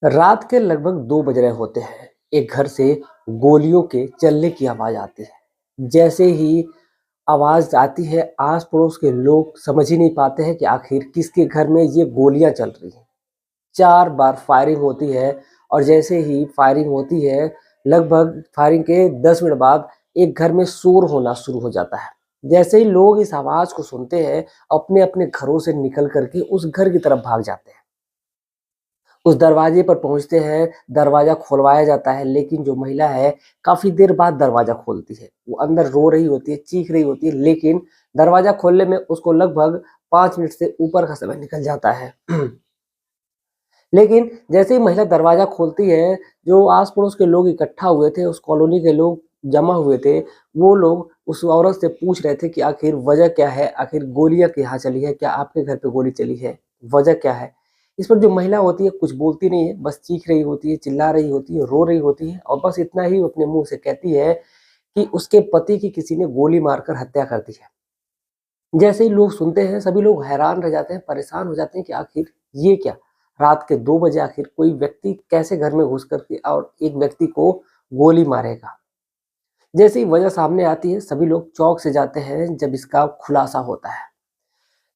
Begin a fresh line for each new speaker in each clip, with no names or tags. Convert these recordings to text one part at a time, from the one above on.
रात के लगभग 2 बज रहे होते हैं। एक घर से गोलियों के चलने की आवाज़ आती है। जैसे ही आवाज़ आती है, आस-पड़ोस के लोग समझ ही नहीं पाते हैं कि आखिर किसके घर में ये गोलियाँ चल रही हैं। 4 बार फायरिंग होती है और जैसे ही फायरिंग होती है, लगभग फायरिंग के 10 मिनट बाद एक घर में शोर होना शुरू हो जाता है। जैसे ही लोग इस आवाज़ को सुनते हैं, अपने-अपने घरों से निकल कर के उस घर की तरफ भाग जाते हैं। उस दरवाजे पर पहुँचते हैं, दरवाज़ा खुलवाया जाता है, लेकिन जो महिला है, काफ़ी देर बाद दरवाज़ा खोलती है। वो अंदर रो रही होती है, चीख रही होती है, लेकिन दरवाज़ा खोलने में उसको लगभग 5 मिनट से ऊपर का समय निकल जाता है। लेकिन जैसे ही महिला दरवाज़ा खोलती है, जो आस-पड़ोस के लोग इकट्ठा हुए थे, उस कॉलोनी के लोग जमा हुए थे, वो लोग उस औरत से पूछ रहे थे कि आखिर वजह क्या है? आखिर गोलियाँ यहाँ चली है? क्या आपके घर पे गोली चली है? वजह क्या है? इस पर जो महिला होती है कुछ बोलती नहीं है, बस चीख रही होती है, चिल्ला रही होती है, रो रही होती है और बस इतना ही वो अपने मुँह से कहती है कि उसके पति की किसी ने गोली मारकर हत्या कर दी है। जैसे ही लोग सुनते हैं, सभी लोग हैरान रह जाते हैं, परेशान हो जाते हैं कि आखिर ये क्या? रात के 2 बजे आखिर कोई व्यक्ति कैसे घर में घुस कर के और एक व्यक्ति को गोली मारेगा? जैसे ही वजह सामने आती है, सभी लोग चौंक से जाते हैं जब इसका खुलासा होता है।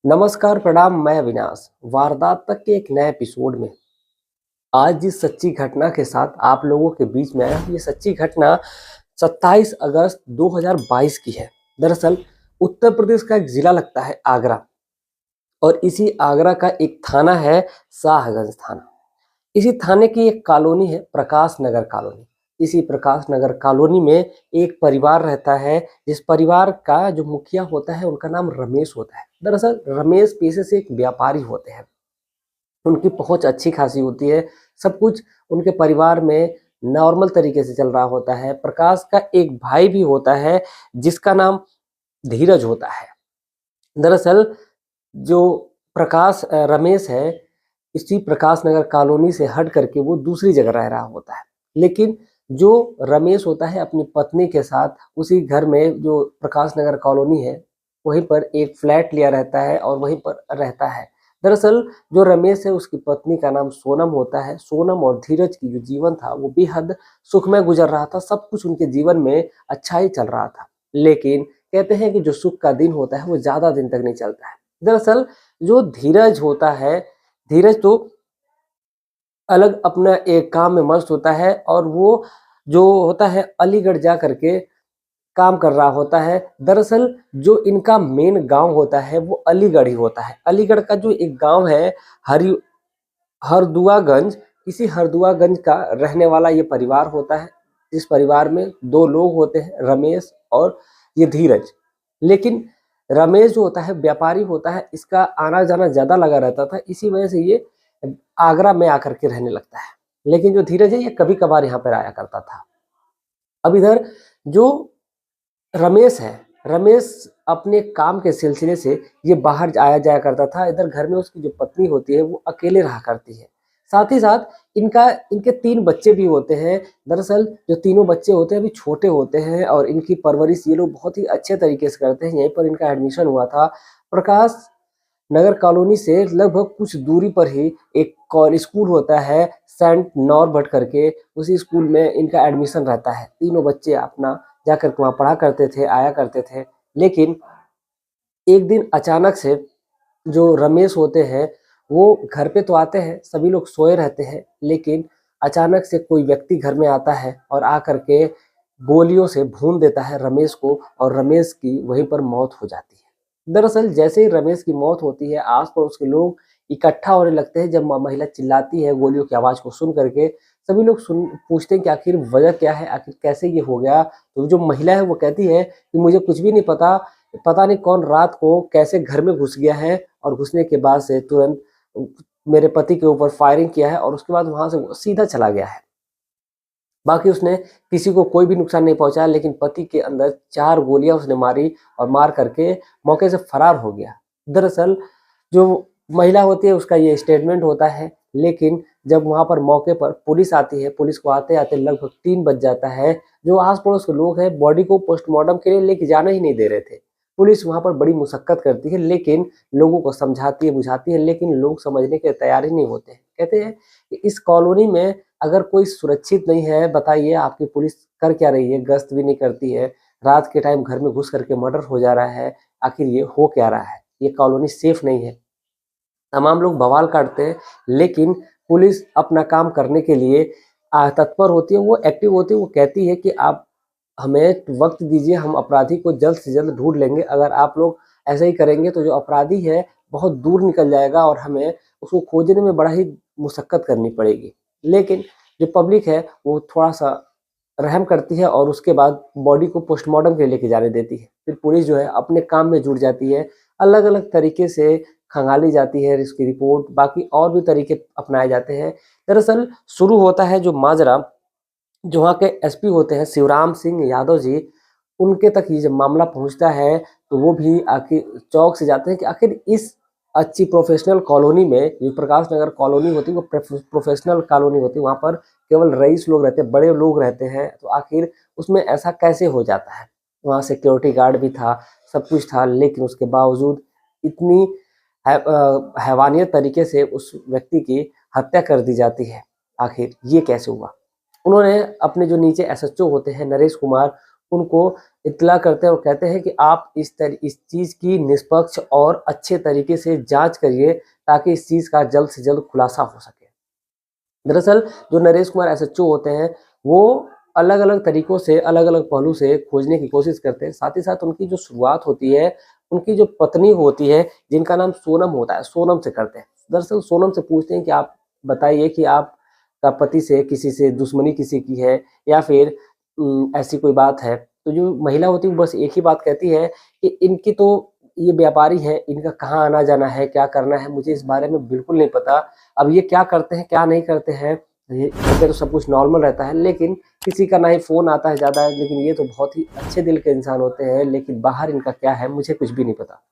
नमस्कार, प्रणाम, मैं अविनाश। वारदात तक के एक नए एपिसोड में आज जिस सच्ची घटना के साथ आप लोगों के बीच में आया हूँ, ये सच्ची घटना 27 अगस्त 2022 की है। दरअसल उत्तर प्रदेश का एक जिला लगता है आगरा और इसी आगरा का एक थाना है शाहगंज थाना। इसी थाने की एक कॉलोनी है प्रकाश नगर कॉलोनी। इसी प्रकाश नगर कॉलोनी में एक परिवार रहता है, जिस परिवार का जो मुखिया होता है उनका नाम रमेश होता है। दरअसल रमेश पेशे से एक व्यापारी होते हैं। उनकी पहुँच अच्छी खासी होती है, सब कुछ उनके परिवार में नॉर्मल तरीके से चल रहा होता है। प्रकाश का एक भाई भी होता है जिसका नाम धीरज होता है। दरअसल जो रमेश है, इसी प्रकाश नगर कॉलोनी से हट करके वो दूसरी जगह रह रहा होता है। लेकिन जो रमेश होता है अपनी पत्नी के साथ उसी घर में जो प्रकाश नगर कॉलोनी है, वहीं पर एक फ्लैट लिया रहता है और वहीं पर रहता है। दरअसल जो रमेश है उसकी पत्नी का नाम सोनम होता है। सोनम और धीरज की जो जीवन था वो बेहद सुखमय गुजर रहा था, सब कुछ उनके जीवन में अच्छा ही चल रहा था। लेकिन कहते हैं कि जो सुख का दिन होता है वो ज़्यादा दिन तक नहीं चलता है। दरअसल जो धीरज होता है, धीरज तो अलग अपना एक काम में मस्त होता है और वो जो होता है अलीगढ़ जा करके काम कर रहा होता है। दरअसल जो इनका मेन गाँव होता है वो अलीगढ़ ही होता है। अलीगढ़ का जो एक गाँव है हरि हरदुआगंज, इसी हरदुआगंज का रहने वाला ये परिवार होता है। इस परिवार में 2 लोग होते हैं, रमेश और ये धीरज। लेकिन रमेश जो होता है व्यापारी होता है, इसका आना-जाना ज़्यादा लगा रहता था, इसी वजह से ये आगरा में आकर के रहने लगता है। लेकिन जो धीरज है ये कभी-कभार यहाँ पर आया करता था। अब इधर जो रमेश है, रमेश अपने काम के सिलसिले से ये बाहर आया जाया करता था। इधर घर में उसकी जो पत्नी होती है वो अकेले रहा करती है। साथ ही साथ इनके 3 बच्चे भी होते हैं। दरअसल जो तीनों बच्चे होते हैं अभी छोटे होते हैं और इनकी परवरिश ये लोग बहुत ही अच्छे तरीके से करते हैं। यहीं पर इनका एडमिशन हुआ था। प्रकाश नगर कॉलोनी से लगभग कुछ दूरी पर ही एक स्कूल होता है सेंट नॉर्बर्ट करके, उसी स्कूल में इनका एडमिशन रहता है। तीनों बच्चे अपना जाकर के वहाँ पढ़ा करते थे, आया करते थे। लेकिन एक दिन अचानक से जो रमेश होते हैं, वो घर पे तो आते हैं, सभी लोग सोए रहते हैं, लेकिन अचानक से कोई व्यक्ति घर में आता है और आकर के गोलियों से भून देता है रमेश को और रमेश की वहीं पर मौत हो जाती है। दरअसल जैसे ही रमेश की मौत होती है, आस-पड़ोस के लोग इकट्ठा होने लगते हैं। जब महिला चिल्लाती है गोलियों की आवाज़ को सुन करके, सभी लोग सुन पूछते हैं कि आखिर वजह क्या है? आखिर कैसे ये हो गया? तो जो महिला है वो कहती है कि मुझे कुछ भी नहीं पता, पता नहीं कौन रात को कैसे घर में घुस गया है और घुसने के बाद से तुरंत मेरे पति के ऊपर फायरिंग किया है और उसके बाद वहाँ से वो सीधा चला गया है। बाकी उसने किसी को कोई भी नुकसान नहीं पहुँचाया, लेकिन पति के अंदर 4 गोलियाँ उसने मारी और मार करके मौके से फरार हो गया। दरअसल जो महिला होती है उसका ये स्टेटमेंट होता है, लेकिन जब वहाँ पर मौके पर पुलिस आती है, पुलिस को आते-आते लगभग 3 बज जाता है। जो आस-पड़ोस के लोग हैं बॉडी को पोस्टमार्टम के लिए लेके जाना ही नहीं दे रहे थे। पुलिस वहाँ पर बड़ी मुशक्कत करती है, लेकिन लोगों को समझाती है, बुझाती है, लेकिन लोग समझने के तैयार ही नहीं होते हैं। कहते हैं कि इस कॉलोनी में अगर कोई सुरक्षित नहीं है, बताइए आपकी पुलिस कर क्या रही है? गश्त भी नहीं करती है, रात के टाइम घर में घुस करके मर्डर हो जा रहा है, आखिर ये हो क्या रहा है? ये कॉलोनी सेफ नहीं है। तमाम लोग बवाल काटते हैं, लेकिन पुलिस अपना काम करने के लिए तत्पर होती है, वो एक्टिव होती है, वो कहती है कि आप हमें वक़्त दीजिए, हम अपराधी को जल्द से जल्द ढूँढ लेंगे। अगर आप लोग ऐसा ही करेंगे तो जो अपराधी है बहुत दूर निकल जाएगा और हमें उसको खोजने में बड़ा ही मुशक्कत करनी पड़ेगी। लेकिन जो पब्लिक है वो थोड़ा-सा रहम करती है और उसके बाद बॉडी को पोस्टमार्टम के लिए लेके जाने देती है। फिर पुलिस जो है अपने काम में जुट जाती है, अलग-अलग तरीके से खंगाली जाती है इसकी रिपोर्ट, बाकी और भी तरीके अपनाए जाते हैं। दरअसल शुरू होता है जो माजरा, जो वहाँ के एसपी होते हैं शिवराम सिंह यादव जी, उनके तक ये जब मामला पहुँचता है तो वो भी आखिर चौंक से जाते हैं कि आखिर इस अच्छी प्रोफेशनल कॉलोनी में, जो प्रकाश नगर कॉलोनी होती है वो प्रोफेशनल कॉलोनी होती है, वहाँ पर केवल रईस लोग रहते हैं, बड़े लोग रहते हैं, तो आखिर उसमें ऐसा कैसे हो जाता है? वहाँ सिक्योरिटी गार्ड भी था, सब कुछ था, लेकिन उसके बावजूद इतनी हैवानियत तरीके से उस व्यक्ति की हत्या कर दी जाती है। आखिर ये कैसे हुआ? उन्होंने अपने जो नीचे एसएचओ होते हैं नरेश कुमार, उनको इत्तला करते हैं और कहते हैं कि आप इस चीज़ की निष्पक्ष और अच्छे तरीके से जाँच करिए ताकि इस चीज़ का जल्द से जल्द खुलासा हो सके। दरअसल जो नरेश कुमार एसएचओ होते हैं, वो अलग-अलग तरीकों से, अलग-अलग पहलू से खोजने की कोशिश करते हैं। साथ ही साथ उनकी जो शुरुआत होती है, उनकी जो पत्नी होती है, जिनका नाम सोनम होता है, सोनम से करते हैं। दरअसल सोनम से पूछते हैं कि आप बताइए कि आपका पति से किसी से दुश्मनी किसी की है या फिर ऐसी कोई बात है? तो जो महिला होती है वो बस एक ही बात कहती है कि इनकी तो ये व्यापारी हैं, इनका कहाँ आना-जाना है, क्या करना है, मुझे इस बारे में बिल्कुल नहीं पता। अब ये क्या करते हैं, क्या नहीं करते हैं, ये इनका तो सब कुछ नॉर्मल रहता है, लेकिन किसी का ना ही फ़ोन आता है ज़्यादा, लेकिन ये तो बहुत ही अच्छे दिल के इंसान होते हैं, लेकिन बाहर इनका क्या है, मुझे कुछ भी नहीं पता।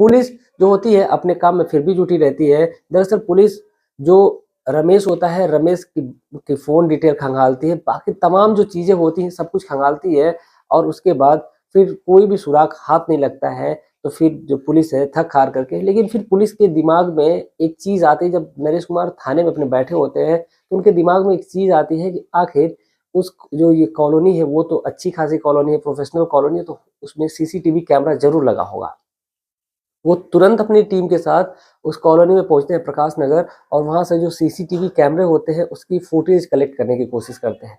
पुलिस जो होती है अपने काम में फिर भी जुटी रहती है। दरअसल पुलिस जो रमेश होता है, रमेश की फ़ोन डिटेल खंगालती है, बाकी तमाम जो चीज़ें होती हैं सब कुछ खंगालती है और उसके बाद फिर कोई भी सुराग हाथ नहीं लगता है। तो फिर जो पुलिस है थक-हार करके, लेकिन फिर पुलिस के दिमाग में एक चीज़ आती है, जब नरेश कुमार थाने में अपने बैठे होते हैं, तो उनके दिमाग में एक चीज़ आती है कि आखिर उस जो ये कॉलोनी है वो तो अच्छी खासी कॉलोनी है, प्रोफ़ेशनल कॉलोनी है, तो उसमें सीसीटीवी कैमरा ज़रूर लगा होगा। वो तुरंत अपनी टीम के साथ उस कॉलोनी में पहुँचते हैं प्रकाश नगर और वहाँ से जो सीसीटीवी कैमरे होते हैं उसकी फुटेज कलेक्ट करने की कोशिश करते हैं।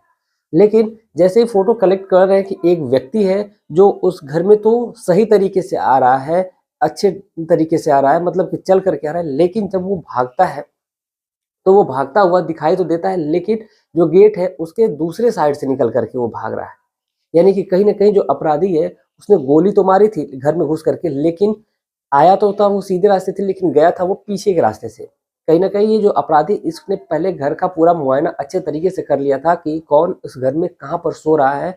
लेकिन जैसे ही फ़ोटो कलेक्ट कर रहे हैं कि एक व्यक्ति है जो उस घर में तो सही तरीके से आ रहा है, अच्छे तरीके से आ रहा है, मतलब कि चल कर के आ रहा है, लेकिन जब वो भागता है, तो वो भागता हुआ दिखाई तो देता है, लेकिन जो गेट है उसके दूसरे साइड से निकल कर के वो भाग रहा है। यानी कि कहीं न कहीं जो अपराधी है उसने गोली तो मारी थी घर में घुस करके, लेकिन आया तो था वो सीधे रास्ते से, लेकिन गया था वो पीछे के रास्ते से। कहीं न कहीं ये जो अपराधी, इसने पहले घर का पूरा मुआयना अच्छे तरीके से कर लिया था कि कौन उस घर में कहाँ पर सो रहा है,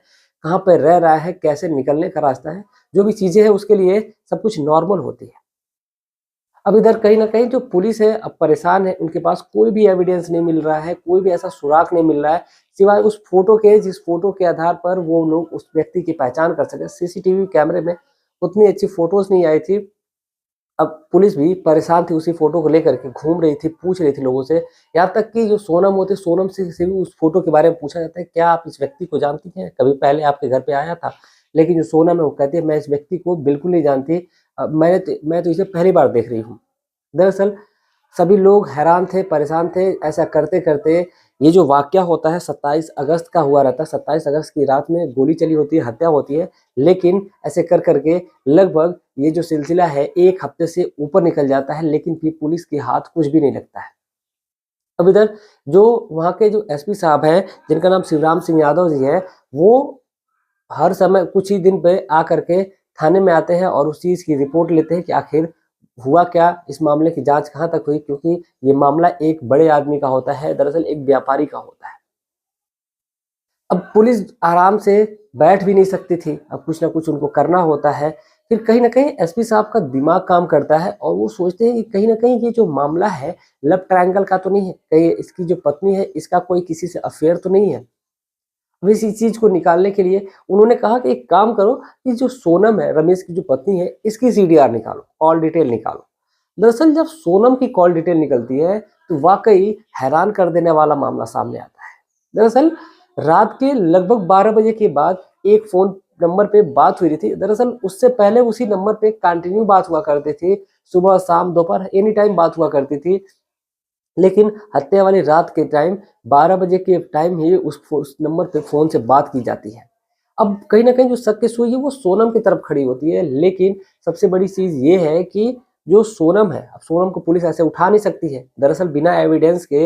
कहाँ पे रह रहा है, कैसे निकलने का रास्ता है, जो भी चीज़ें हैं उसके लिए सब कुछ नॉर्मल होती है। अब इधर कहीं न कहीं जो पुलिस है अब परेशान है, उनके पास कोई भी एविडेंस नहीं मिल रहा है, कोई भी ऐसा सुराग नहीं मिल रहा है, सिवाय उस फ़ोटो के, जिस फ़ोटो के आधार पर वो लोग उस व्यक्ति की पहचान कर सकें। सीसीटीवी कैमरे में उतनी अच्छी फ़ोटोज़ नहीं आई थी। अब पुलिस भी परेशान थी, उसी फ़ोटो को लेकर के घूम रही थी, पूछ रही थी लोगों से, यहाँ तक कि जो सोनम होती है, सोनम से भी उस फ़ोटो के बारे में पूछा जाता है, क्या आप इस व्यक्ति को जानती हैं? कभी पहले आपके घर पे आया था? लेकिन जो सोनम है वो कहती है, मैं इस व्यक्ति को बिल्कुल नहीं जानती, मैं तो इसे पहली बार देख रही हूँ। दरअसल सभी लोग हैरान थे, परेशान थे, ऐसा करते-करते ये जो वाक़या होता है 27 अगस्त का हुआ रहता है, 27 अगस्त की रात में गोली चली होती है, हत्या होती है, लेकिन ऐसे कर के लगभग ये जो सिलसिला है 1 हफ्ते से ऊपर निकल जाता है, लेकिन फिर पुलिस के हाथ कुछ भी नहीं लगता है। अब इधर जो वहाँ के जो एसपी साहब हैं, जिनका नाम शिवराम सिंह यादव जी है, वो हर समय कुछ ही दिन पे आकर के थाने में आते हैं और उस चीज़ की रिपोर्ट लेते हैं कि आखिर हुआ क्या, इस मामले की जाँच कहाँ तक हुई, क्योंकि ये मामला एक बड़े आदमी का होता है, दरअसल एक व्यापारी का होता है। अब पुलिस आराम से बैठ भी नहीं सकती थी, अब कुछ ना कुछ उनको करना होता है। फिर कहीं न कहीं एसपी साहब का दिमाग काम करता है और वो सोचते हैं कि कहीं न कहीं ये जो मामला है, लव ट्रायंगल का तो नहीं है, कहीं इसकी जो पत्नी है, इसका कोई किसी से अफ़ेयर तो नहीं है। अब इसी चीज को निकालने के लिए उन्होंने कहा कि एक काम करो कि जो सोनम है, रमेश की जो पत्नी है, इसकी सीडीआर निकालो, कॉल डिटेल निकालो। दरअसल जब सोनम की कॉल डिटेल निकलती है तो वाकई हैरान कर देने वाला मामला सामने आता है। दरअसल रात के लगभग 12 बजे के बाद एक फोन नंबर पे बात हुई थी। दरअसल उससे पहले उसी नंबर पे कंटिन्यू बात हुआ करती थी, सुबह शाम दोपहर एनी टाइम बात हुआ करती थी। लेकिन हत्या वाली रात के टाइम 12 बजे के टाइम ही उस नंबर पे फ़ोन से बात की जाती है। अब कहीं न कहीं जो शक की सुई है वो सोनम की तरफ खड़ी होती है, लेकिन सबसे बड़ी चीज़ ये है कि जो सोनम है, अब सोनम को पुलिस ऐसे उठा नहीं सकती है। दरअसल बिना एविडेंस के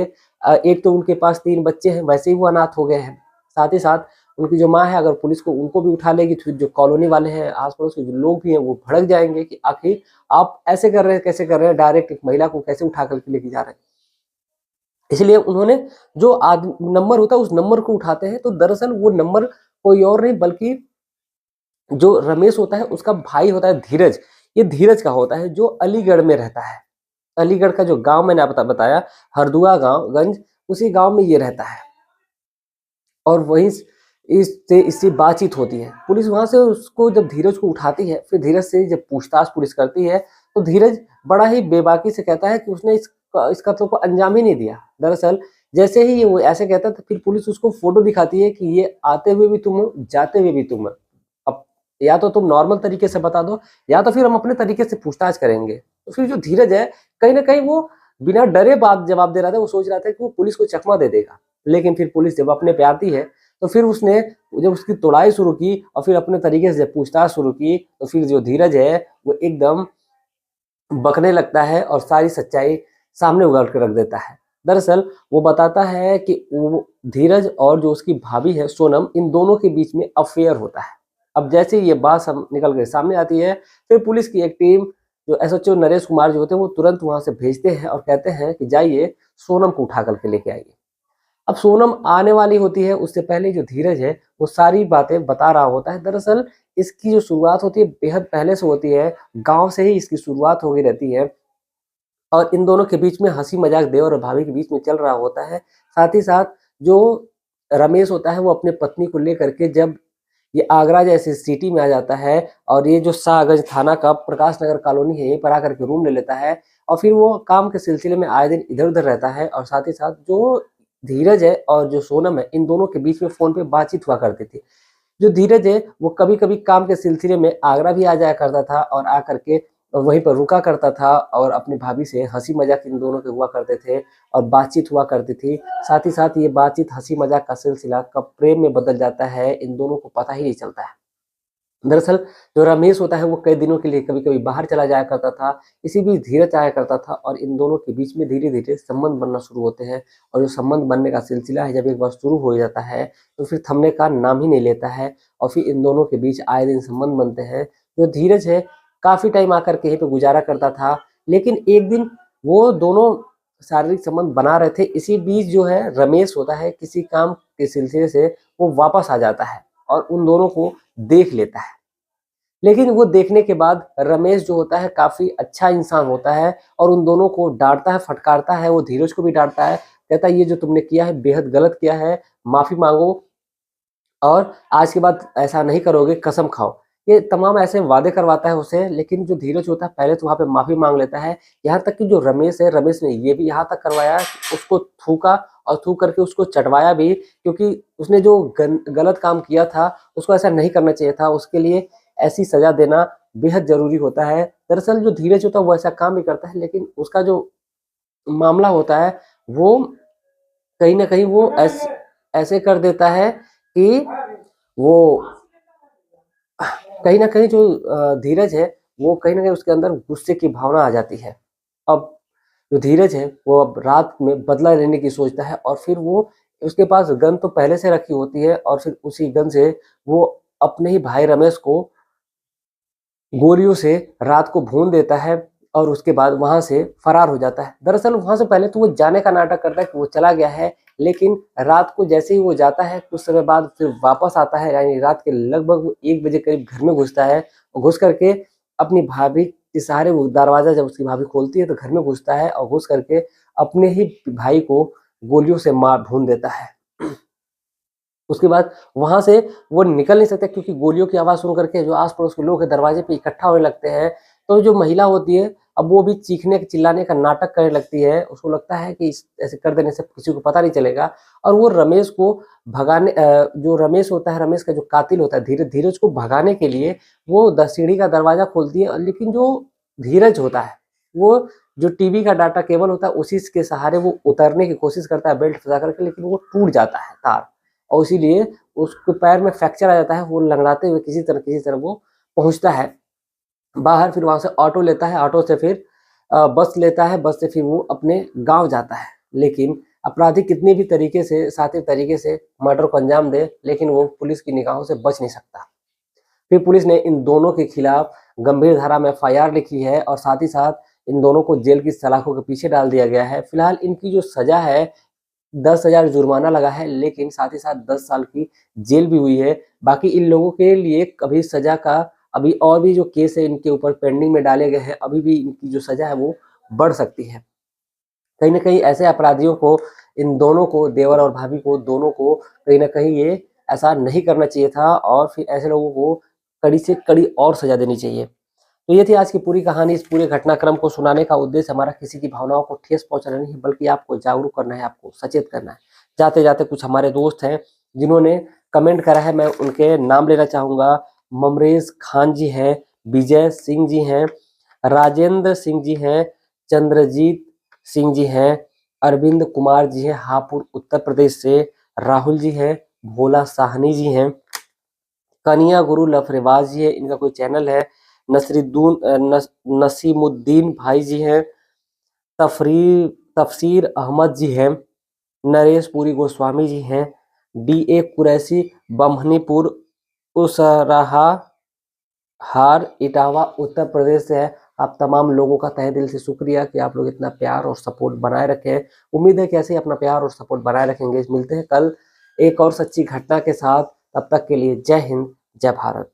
एक तो उनके पास 3 बच्चे हैं, वैसे ही वो अनाथ हो गए हैं। साथ ही साथ उनकी जो माँ है, अगर पुलिस को उनको भी उठा लेगी तो जो कॉलोनी वाले हैं, आस-पड़ोस के जो लोग भी हैं वो भड़क जाएँगे कि आखिर आप ऐसे कर रहे हैं, कैसे कर रहे हैं? डायरेक्ट एक महिला को कैसे उठा कर के लेके जा रहे हैं? इसलिए उन्होंने जो नंबर होता है उस नंबर को उठाते हैं, तो दरअसल वो नंबर कोई और नहीं बल्कि जो रमेश होता है उसका भाई होता है धीरज। ये धीरज का होता है जो अलीगढ़ में रहता है। अलीगढ़ का जो गाँव मैंने आपको बताया, हरदुआ गाँव गंज, उसी गाँव में ये रहता है। और वहीं इससे इससे बातचीत होती है। पुलिस वहाँ से उसको जब धीरज को उठाती है, फिर धीरज से जब पूछताछ पुलिस करती है, तो धीरज बड़ा ही बेबाकी से कहता है कि उसने इस कत्ल को अंजाम ही नहीं दिया। दरअसल जैसे ही वो ऐसे कहता है तो फिर पुलिस उसको फ़ोटो दिखाती है कि ये आते हुए भी तुम हो, जाते हुए भी तुम हो। अब या तो तुम नॉर्मल तरीके से बता दो या तो फिर हम अपने तरीके से पूछताछ करेंगे। तो फिर जो धीरज है, कहीं न कहीं वो बिना डरे बात जवाब दे रहा था। वो सोच रहा था कि वो पुलिस को चकमा दे देगा। लेकिन फिर पुलिस जब अपने पे आती है, तो फिर उसने जब उसकी तोड़ाई शुरू की और फिर अपने तरीके से जब पूछताछ शुरू की, तो फिर जो धीरज है, वो एकदम बकने लगता है और सारी सच्चाई सामने उगल के रख देता है। दरअसल वो बताता है कि वो धीरज और जो उसकी भाभी है सोनम, इन दोनों के बीच में अफ़ेयर होता है। अब जैसे ही ये बात सम निकल के सामने आती है, फिर पुलिस की एक टीम जो एसएचओ नरेश कुमार जो होते हैं, वो तुरंत वहाँ से भेजते हैं और कहते हैं कि जाइए सोनम को उठा कर के लेके आइए। अब सोनम आने वाली होती है, उससे पहले जो धीरज है, वो सारी बातें बता रहा होता है। दरअसल इसकी जो शुरुआत होती है बेहद पहले से होती है, गाँव से ही इसकी शुरुआत हो गई रहती है और इन दोनों के बीच में हँसी-मज़ाक देवर और भाभी के बीच में चल रहा होता है। साथ ही साथ जो रमेश होता है, वो अपनी पत्नी को लेकर के जब ये आगरा जैसी सिटी में आ जाता है और ये जो शाहगंज थाना का प्रकाश नगर कॉलोनी है, यहीं पर आकर के रूम ले लेता है और फिर वो काम के सिलसिले में आए दिन इधर-उधर रहता है और साथ ही साथ जो धीरज है और जो सोनम है, इन दोनों के बीच में फ़ोन पे बातचीत हुआ करती थी। जो धीरज है, वो कभी-कभी काम के सिलसिले में आगरा भी आ जाया करता था और आकर के वहीं पर रुका करता था और अपनी भाभी से हँसी-मज़ाक इन दोनों के हुआ करते थे और बातचीत हुआ करती थी। साथ ही साथ ये बातचीत हँसी-मज़ाक का सिलसिला कब प्रेम में बदल जाता है, इन दोनों को पता ही नहीं चलता है। दरअसल जो रमेश होता है वो कई दिनों के लिए कभी-कभी बाहर चला जाया करता था, इसी बीच धीरज आया करता था और इन दोनों के बीच में धीरे-धीरे संबंध बनना शुरू होते हैं और जो संबंध बनने का सिलसिला है जब एक बार शुरू हो जाता है, तो फिर थमने का नाम ही नहीं लेता है और फिर इन दोनों के बीच आए दिन संबंध बनते हैं। जो धीरज है, काफ़ी टाइम आकर के यहीं पे गुज़ारा करता था, लेकिन एक दिन वो दोनों शारीरिक संबंध बना रहे थे, इसी बीच जो है रमेश होता है किसी काम के सिलसिले से वो वापस आ जाता है और उन दोनों को देख लेता है। लेकिन वो देखने के बाद रमेश जो होता है काफ़ी अच्छा इंसान होता है और उन दोनों को डाँटता है, फटकारता है, वो धीरज को भी डाँटता है, कहता है ये जो तुमने किया है बेहद गलत किया है, माफ़ी माँगो और आज के बाद ऐसा नहीं करोगे, कसम खाओ। ये तमाम ऐसे वादे करवाता है उसे, लेकिन जो धीरज होता है पहले तो वहाँ पे माफ़ी माँग लेता है। यहाँ तक कि जो रमेश है, रमेश ने ये भी यहाँ तक करवाया कि उसको थूका और थूक करके उसको चटवाया भी, क्योंकि उसने जो गलत काम किया था, उसको ऐसा नहीं करना चाहिए था। उसके लिए ऐसी सज़ा देना बेहद ज़रूरी होता है। दरअसल जो धीरज होता है वो ऐसा काम भी करता है, लेकिन उसका जो मामला होता है वो कहीं न कहीं वो ऐसे कर देता है कि वो कहीं न कहीं जो धीरज है, वो कहीं न कहीं उसके अंदर गुस्से की भावना आ जाती है। अब जो धीरज है, वो अब रात में बदला लेने की सोचता है और फिर वो उसके पास गन तो पहले से रखी होती है और फिर उसी गन से वो अपने ही भाई रमेश को गोलियों से रात को भून देता है और उसके बाद वहाँ से फरार हो जाता है। दरअसल वहाँ से पहले तो वो जाने का नाटक करता है कि वो चला गया है, लेकिन रात को जैसे ही वो जाता है, कुछ समय बाद फिर वापस आता है, यानी रात के लगभग वो 1 बजे करीब घर में घुसता है और घुस करके अपनी भाभी के सहारे वो दरवाज़ा जब उसकी भाभी खोलती है तो घर में घुसता है और घुस करके अपने ही भाई को गोलियों से मार भून देता है। उसके बाद वहाँ से वो निकल नहीं सकते क्योंकि गोलियों की आवाज़ सुन करके जो आस-पड़ोस के लोग हैं दरवाजे पे इकट्ठा होने लगते हैं। तो जो महिला होती है अब वो भी चीखने चिल्लाने का नाटक करने लगती है। उसको लगता है कि इस ऐसे कर देने से किसी को पता नहीं चलेगा और वो रमेश को भगाने जो रमेश होता है, रमेश का जो कातिल होता है धीरज को भगाने के लिए वो सीढ़ी का दरवाज़ा खोलती है। लेकिन जो धीरज होता है वो जो टीवी का डाटा केबल होता है उसी के सहारे वो उतरने की कोशिश करता है बेल्ट फँसा करके, लेकिन वो टूट जाता है तार और इसीलिए उसके पैर में फ्रैक्चर आ जाता है। वो लंगड़ाते हुए किसी तरह वो पहुँचता है बाहर। फिर वहाँ से ऑटो लेता है, ऑटो से फिर बस लेता है, बस से फिर वो अपने गाँव जाता है। लेकिन अपराधी कितने भी तरीके से शातिर तरीके से मर्डर को अंजाम दे, लेकिन वो पुलिस की निगाहों से बच नहीं सकता। फिर पुलिस ने इन दोनों के खिलाफ गंभीर धारा में एफआईआर लिखी है और साथ ही साथ इन दोनों को जेल की सलाखों के पीछे डाल दिया गया है। फिलहाल इनकी जो सज़ा है 10,000 जुर्माना लगा है, लेकिन साथ ही साथ 10 साल की जेल भी हुई है। बाकी इन लोगों के लिए कभी सज़ा का अभी और भी जो केस है इनके ऊपर पेंडिंग में डाले गए हैं, अभी भी इनकी जो सज़ा है वो बढ़ सकती है। कहीं न कहीं ऐसे अपराधियों को, इन दोनों को, देवर और भाभी को, दोनों को कहीं न कहीं ये ऐसा नहीं करना चाहिए था और फिर ऐसे लोगों को कड़ी से कड़ी और सज़ा देनी चाहिए। तो ये थी आज की पूरी कहानी। इस पूरे घटनाक्रम को सुनाने का उद्देश्य हमारा किसी की भावनाओं को ठेस पहुँचाना नहीं है, बल्कि आपको जागरूक करना है, आपको सचेत करना है। जाते-जाते कुछ हमारे दोस्त हैं जिन्होंने कमेंट करा है, मैं उनके नाम लेना चाहूँगा। ममरेज़ खान जी हैं, विजय सिंह जी हैं, राजेंद्र सिंह जी हैं, चंद्रजीत सिंह जी हैं, अरविंद कुमार जी हैं हापुड़ उत्तर प्रदेश से, राहुल जी हैं, भोला साहनी जी हैं, कनिया गुरु लफरेबाज जी है, इनका कोई चैनल है, नसीमुद्दीन भाई जी हैं, तफसीर अहमद जी हैं, नरेश पुरी गोस्वामी जी हैं, डी.ए. कुरैशी बम्हनीपुर उसराहा हार इटावा उत्तर प्रदेश से है। आप तमाम लोगों का तहे दिल से शुक्रिया कि आप लोग इतना प्यार और सपोर्ट बनाए रखे हैं। उम्मीद है कि ऐसे ही अपना प्यार और सपोर्ट बनाए रखेंगे। मिलते हैं कल एक और सच्ची घटना के साथ। तब तक के लिए जय हिंद, जय भारत।